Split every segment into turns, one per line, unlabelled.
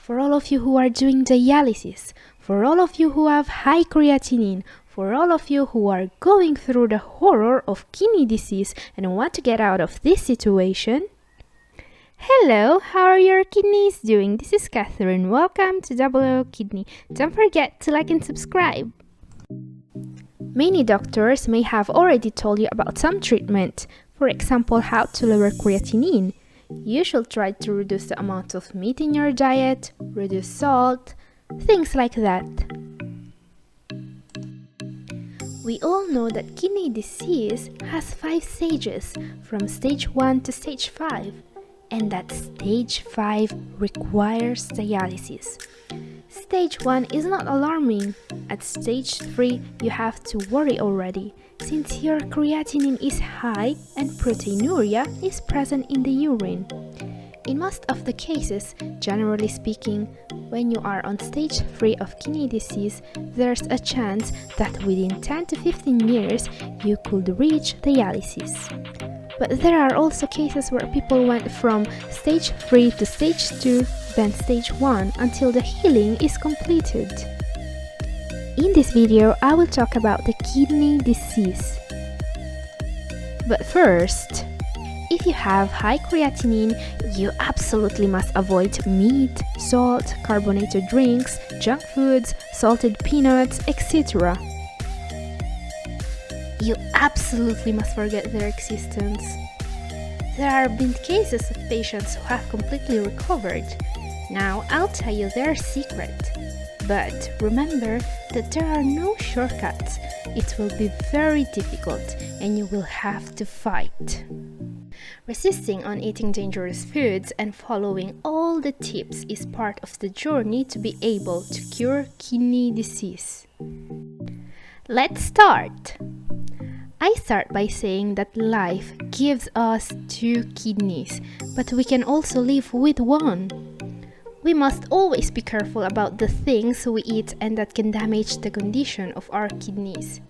for all of you who are doing dialysis, for all of you who have high creatinine, for all of you who are going through the horror of kidney disease and want to get out of this situation. Hello, how are your kidneys doing? This is Catherine. Welcome to Double O Kidney. Don't forget to like and subscribe. Many doctors may have already told you about some treatment. For example, how to lower creatinine. You should try to reduce the amount of meat in your diet, reduce salt, things like that. We all know that kidney disease has 5 stages, from stage 1 to stage 5, and that stage 5 requires dialysis. Stage 1 is not alarming. At stage 3, you have to worry already, since your creatinine is high and proteinuria is present in the urine. In most of the cases, generally speaking, when you are on stage 3 of kidney disease, there's a chance that within 10 to 15 years, you could reach dialysis. But there are also cases where people went from stage 3 to stage 2, then stage 1 until the healing is completed. In this video, I will talk about the kidney disease. But first, if you have high creatinine, you absolutely must avoid meat, salt, carbonated drinks, junk foods, salted peanuts, etc. You absolutely must forget their existence. There have been cases of patients who have completely recovered. Now I'll tell you their secret. But remember that there are no shortcuts. It will be very difficult and you will have to fight. Resisting on eating dangerous foods and following all the tips is part of the journey to be able to cure kidney disease. Let's start! I start by saying that life gives us 2 kidneys, but we can also live with 1. We must always be careful about the things we eat and that can damage the condition of our kidneys.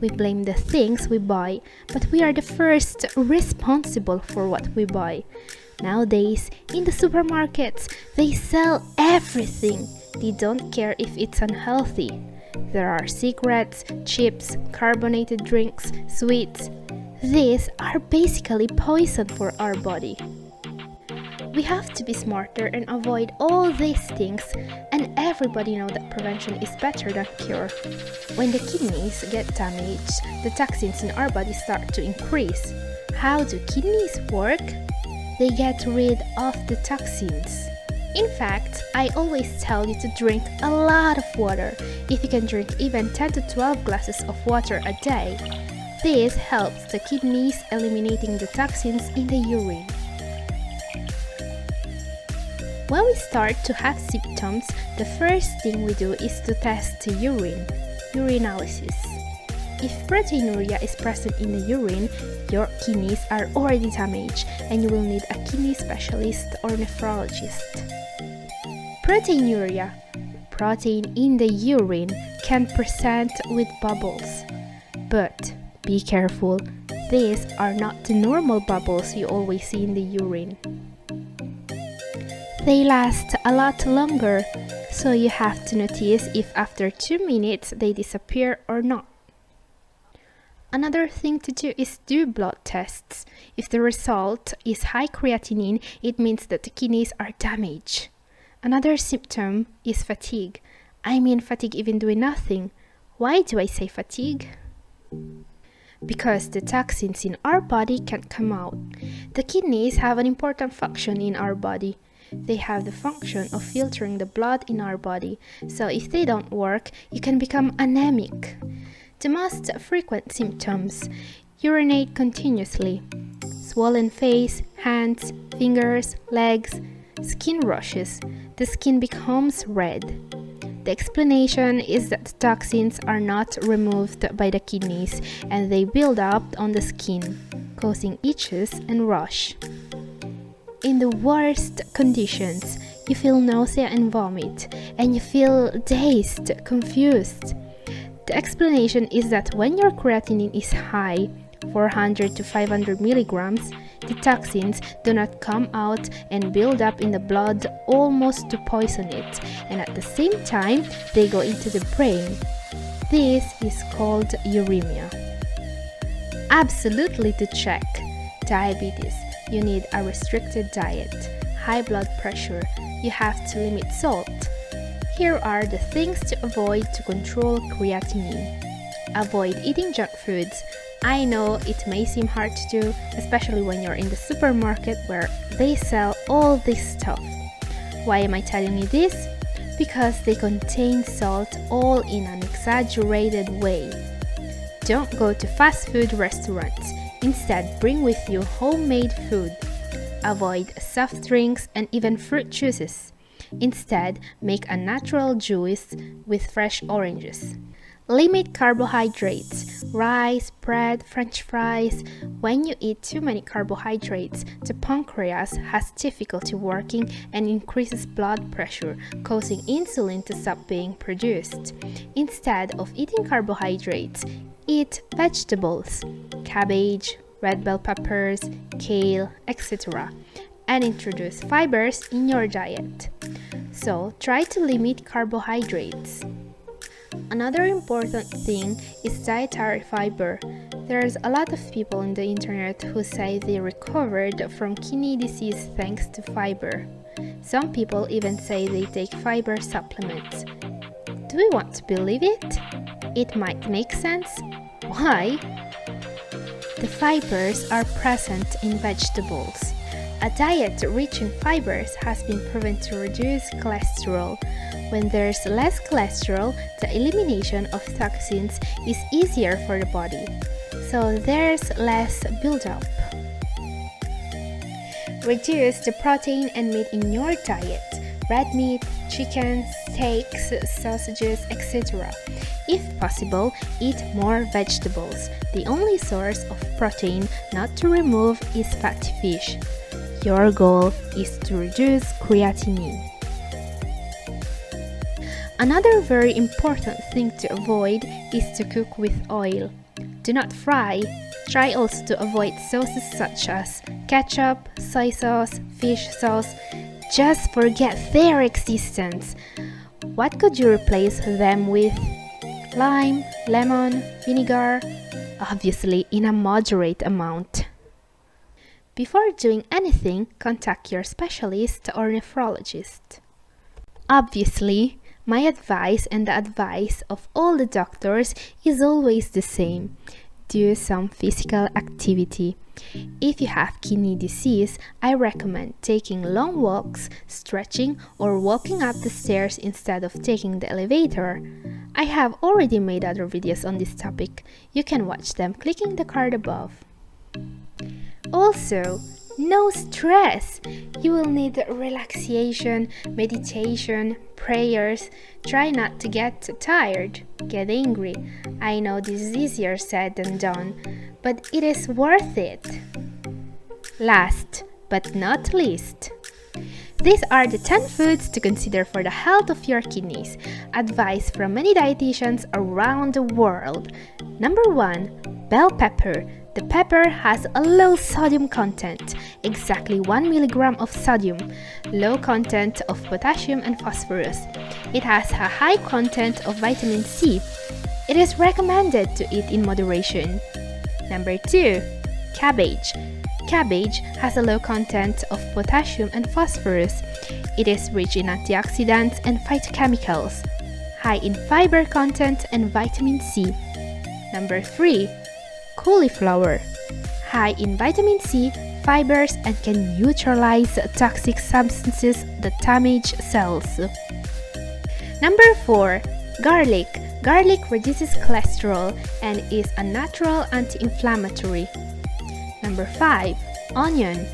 We blame the things we buy, but we are the first responsible for what we buy. Nowadays, in the supermarkets, they sell everything. They don't care if it's unhealthy. There are cigarettes, chips, carbonated drinks, sweets. These are basically poison for our body. We have to be smarter and avoid all these things, and everybody knows that prevention is better than cure. When the kidneys get damaged, the toxins in our body start to increase. How do kidneys work? They get rid of the toxins. In fact, I always tell you to drink a lot of water. If you can drink even 10 to 12 glasses of water a day, this helps the kidneys eliminating the toxins in the urine. When we start to have symptoms, the first thing we do is to test the urine, urinalysis. If proteinuria is present in the urine, your kidneys are already damaged and you will need a kidney specialist or nephrologist. Proteinuria, protein in the urine, can present with bubbles. But be careful, these are not the normal bubbles you always see in the urine. They last a lot longer, so you have to notice if after 2 minutes they disappear or not. Another thing to do is do blood tests. If the result is high creatinine, it means that the kidneys are damaged. Another symptom is fatigue. I mean fatigue even doing nothing. Why do I say fatigue? Because the toxins in our body can't come out. The kidneys have an important function in our body. They have the function of filtering the blood in our body, so if they don't work, you can become anemic. The most frequent symptoms: urinate continuously, swollen face, hands, fingers, legs, skin rashes, the skin becomes red. The explanation is that the toxins are not removed by the kidneys and they build up on the skin, causing itches and rash. In the worst conditions, you feel nausea and vomit, and you feel dazed, confused. The explanation is that when your creatinine is high, 400 to 500 milligrams, The toxins do not come out and build up in the blood almost to poison it, and at the same time they go into the brain. This is called uremia. Absolutely to check. Diabetes. You need a restricted diet. High blood pressure. You have to limit salt. Here are the things to avoid to control creatinine. Avoid eating junk foods. I know it may seem hard to do, especially when you're in the supermarket where they sell all this stuff. Why am I telling you this? Because they contain salt all in an exaggerated way. Don't go to fast food restaurants. Instead, bring with you homemade food. Avoid soft drinks and even fruit juices. Instead, make a natural juice with fresh oranges. Limit carbohydrates, rice, bread, french fries. When you eat too many carbohydrates, the pancreas has difficulty working and increases blood pressure, causing insulin to stop being produced. Instead of eating carbohydrates, eat vegetables, cabbage, red bell peppers, kale, etc., and introduce fibers in your diet. So try to limit carbohydrates. Another important thing is dietary fiber. There's a lot of people on the internet who say they recovered from kidney disease thanks to fiber. Some people even say they take fiber supplements. Do we want to believe it? It might make sense. Why? The fibers are present in vegetables. A diet rich in fibers has been proven to reduce cholesterol. When there's less cholesterol, the elimination of toxins is easier for the body, so there's less buildup. Reduce the protein and meat in your diet: red meat, chicken, steaks, sausages, etc. If possible, eat more vegetables. The only source of protein not to remove is fatty fish. Your goal is to reduce creatinine. Another very important thing to avoid is to cook with oil. Do not fry. Try also to avoid sauces such as ketchup, soy sauce, fish sauce. Just forget their existence. What could you replace them with? Lime, lemon, vinegar? Obviously in a moderate amount. Before doing anything, contact your specialist or nephrologist. Obviously, my advice and the advice of all the doctors is always the same. Do some physical activity. If you have kidney disease, I recommend taking long walks, stretching, or walking up the stairs instead of taking the elevator. I have already made other videos on this topic. You can watch them clicking the card above. Also, no stress! You will need relaxation, meditation, prayers. Try not to get tired, get angry. I know this is easier said than done, but it is worth it. Last but not least, these are the 10 foods to consider for the health of your kidneys. Advice from many dietitians around the world. Number 1. Bell pepper. The pepper has a low sodium content, exactly 1 milligram of sodium, low content of potassium and phosphorus. It has a high content of vitamin C. It is recommended to eat in moderation. Number 2. Cabbage. Cabbage has a low content of potassium and phosphorus. It is rich in antioxidants and phytochemicals, high in fiber content and vitamin C. Number 3. Cauliflower. High in vitamin C, fibers, and can neutralize toxic substances that damage cells. Number 4. Garlic. Garlic reduces cholesterol and is a natural anti-inflammatory. Number 5. Onion.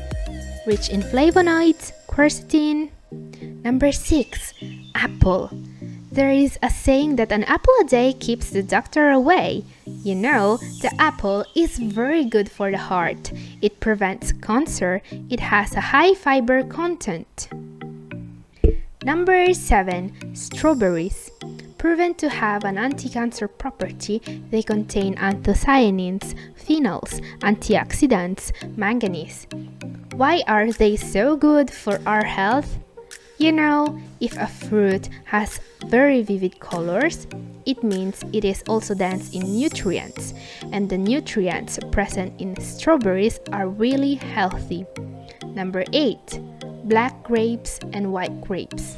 Rich in flavonoids, quercetin. Number 6. Apple. There is a saying that an apple a day keeps the doctor away. You know, the apple is very good for the heart. It prevents cancer. It has a high fiber content. Number 7. Strawberries. Proven to have an anti-cancer property, they contain anthocyanins, phenols, antioxidants, manganese. Why are they so good for our health? You know, if a fruit has very vivid colors, it means it is also dense in nutrients, and the nutrients present in strawberries are really healthy. Number 8. Black grapes and white grapes.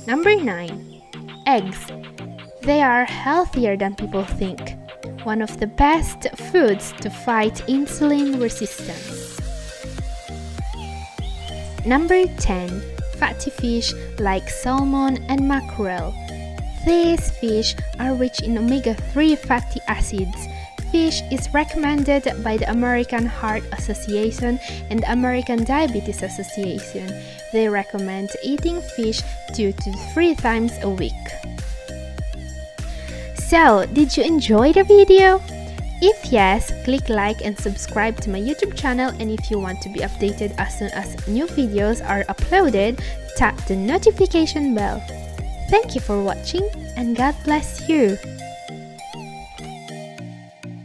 Number 9. Eggs. They are healthier than people think. One of the best foods to fight insulin resistance. Number 10. Fatty fish like salmon and mackerel. These fish are rich in omega-3 fatty acids. Fish is recommended by the American Heart Association and the American Diabetes Association. They recommend eating fish 2 to 3 times a week. So, did you enjoy the video? If yes, click like and subscribe to my YouTube channel, and if you want to be updated as soon as new videos are uploaded, tap the notification bell. Thank you for watching and God bless you!